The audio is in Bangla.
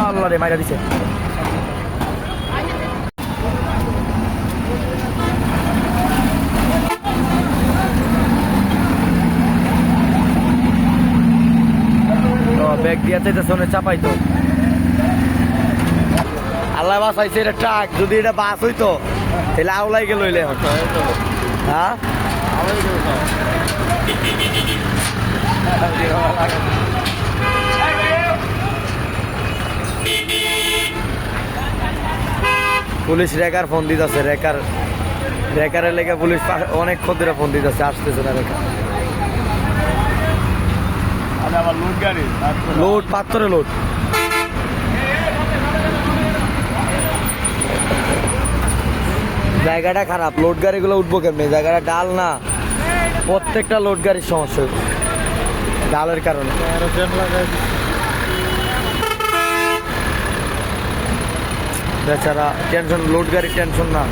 আল্লাহ রে মাইরা দিছে। ব্যাগ দিয়ে চাইতেছে অনেক চাপাই তো। আল্লাহ বাসাইছে, এটা ট্রাক, যদি এটা বাস হইতো তাহলে আওলাই গেল হইলে হ্যাঁ। পুলিশ রেকার ফোন দিতেছে, রেকারের লেগে পুলিশ অনেক ক্ষতিরা ফোন দিতেছে, আসতেছে না রেকার। লোড পাথরে লোড। জায়গাটা খারাপ, লোড গাড়িগুলো উঠবো কেমনি, জায়গাটা ডাল না, প্রত্যেকটা লোড গাড়ির সমস্যা ডালের কারণে। বেচারা টেনশন, লোড গাড়ির টেনশন না।